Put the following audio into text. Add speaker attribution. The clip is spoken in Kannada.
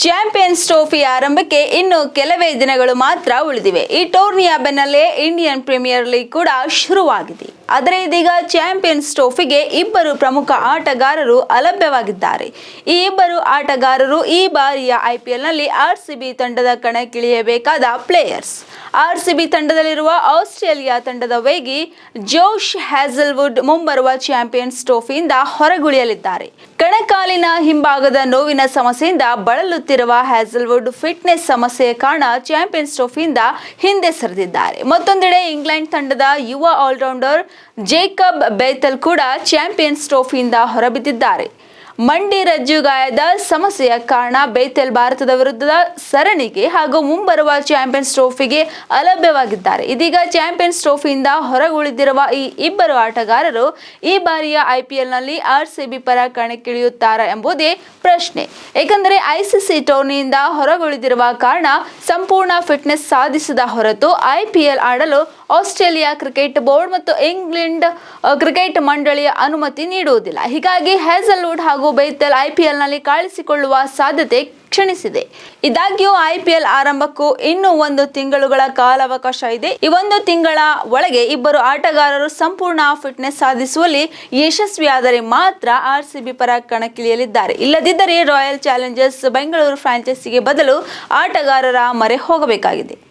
Speaker 1: ಚಾಂಪಿಯನ್ಸ್ ಟ್ರೋಫಿ ಆರಂಭಕ್ಕೆ ಇನ್ನು ಕೆಲವೇ ದಿನಗಳು ಮಾತ್ರ ಉಳಿದಿವೆ. ಈ ಟೂರ್ನಿಯ ಬೆನ್ನಲ್ಲೇ ಇಂಡಿಯನ್ ಪ್ರೀಮಿಯರ್ ಲೀಗ್ ಕೂಡ ಶುರುವಾಗಿದೆ. ಆದರೆ ಇದೀಗ ಚಾಂಪಿಯನ್ಸ್ ಟ್ರೋಫಿಗೆ ಇಬ್ಬರು ಪ್ರಮುಖ ಆಟಗಾರರು ಅಲಭ್ಯವಾಗಿದ್ದಾರೆ. ಈ ಇಬ್ಬರು ಆಟಗಾರರು ಈ ಬಾರಿಯ ಐಪಿಎಲ್ನಲ್ಲಿ ಆರ್ಸಿಬಿ ತಂಡದ ಕಣಕ್ಕಿಳಿಯಬೇಕಾದ ಪ್ಲೇಯರ್ಸ್. ಆರ್ಸಿಬಿ ತಂಡದಲ್ಲಿರುವ ಆಸ್ಟ್ರೇಲಿಯಾ ತಂಡದ ವೇಗಿ ಜೋಶ್ ಹ್ಯಾಜಲ್ವುಡ್ ಮುಂಬರುವ ಚಾಂಪಿಯನ್ಸ್ ಟ್ರೋಫಿಯಿಂದ ಹೊರಗುಳಿಯಲಿದ್ದಾರೆ. ಕಣಕಾಲಿನ ಹಿಂಭಾಗದ ನೋವಿನ ಸಮಸ್ಯೆಯಿಂದ ಬಳಲುತ್ತಿರುವ ಹ್ಯಾಜಲ್ವುಡ್ ಫಿಟ್ನೆಸ್ ಸಮಸ್ಯೆಯ ಕಾರಣ ಚಾಂಪಿಯನ್ಸ್ ಟ್ರೋಫಿಯಿಂದ ಹಿಂದೆ ಸರಿದಿದ್ದಾರೆ. ಮತ್ತೊಂದೆಡೆ ಇಂಗ್ಲೆಂಡ್ ತಂಡದ ಯುವ ಆಲ್ರೌಂಡರ್ ಜೇಕಬ್ ಬೇಥೆಲ್ ಕೂಡ ಚಾಂಪಿಯನ್ಸ್ ಟ್ರೋಫಿಯಿಂದ ಹೊರಬಿದ್ದಿದ್ದಾರೆ. ಮಂಡಿ ರಜ್ಜು ಗಾಯದ ಸಮಸ್ಯೆಯ ಕಾರಣ ಬೇಥೆಲ್ ಭಾರತದ ವಿರುದ್ಧದ ಸರಣಿಗೆ ಹಾಗೂ ಮುಂಬರುವ ಚಾಂಪಿಯನ್ಸ್ ಟ್ರೋಫಿಗೆ ಅಲಭ್ಯವಾಗಿದ್ದಾರೆ. ಇದೀಗ ಚಾಂಪಿಯನ್ಸ್ ಟ್ರೋಫಿಯಿಂದ ಹೊರಗುಳಿದಿರುವ ಈ ಇಬ್ಬರು ಆಟಗಾರರು ಈ ಬಾರಿಯ ಐಪಿಎಲ್ನಲ್ಲಿ ಆರ್ಸಿಬಿ ಪರ ಕಣಕ್ಕಿಳಿಯುತ್ತಾರಾ ಎಂಬುದೇ ಪ್ರಶ್ನೆ. ಏಕೆಂದರೆ ಐಸಿಸಿ ಟೂರ್ನಿಯಿಂದ ಹೊರಗುಳಿದಿರುವ ಕಾರಣ ಸಂಪೂರ್ಣ ಫಿಟ್ನೆಸ್ ಸಾಧಿಸದ ಹೊರತು ಐಪಿಎಲ್ ಆಡಲು ಆಸ್ಟ್ರೇಲಿಯಾ ಕ್ರಿಕೆಟ್ ಬೋರ್ಡ್ ಮತ್ತು ಇಂಗ್ಲೆಂಡ್ ಕ್ರಿಕೆಟ್ ಮಂಡಳಿಯ ಅನುಮತಿ ನೀಡುವುದಿಲ್ಲ. ಹೀಗಾಗಿ ಹ್ಯಾಜಲ್ವುಡ್ ಹಾಗೂ ಬೇಥೆಲ್ ಐಪಿಎಲ್ನಲ್ಲಿ ಕಾಣಿಸಿಕೊಳ್ಳುವ ಸಾಧ್ಯತೆ ಕ್ಷೀಣಿಸಿದೆ. ಇದಾಗ್ಯೂ ಐಪಿಎಲ್ ಆರಂಭಕ್ಕೂ ಇನ್ನೂ 1 ತಿಂಗಳುಗಳ ಕಾಲಾವಕಾಶ ಇದೆ. ಈ 1 ತಿಂಗಳ ಒಳಗೆ ಇಬ್ಬರು ಆಟಗಾರರು ಸಂಪೂರ್ಣ ಫಿಟ್ನೆಸ್ ಸಾಧಿಸುವಲ್ಲಿ ಯಶಸ್ವಿಯಾದರೆ ಮಾತ್ರ ಆರ್ಸಿಬಿ ಪರ ಕಣಕ್ಕಿಳಿಯಲಿದ್ದಾರೆ. ಇಲ್ಲದಿದ್ದರೆ ರಾಯಲ್ ಚಾಲೆಂಜರ್ಸ್ ಬೆಂಗಳೂರು ಫ್ರಾಂಚೈಸಿಗೆ ಬದಲು ಆಟಗಾರರ ಮೊರೆ ಹೋಗಬೇಕಾಗಿದೆ.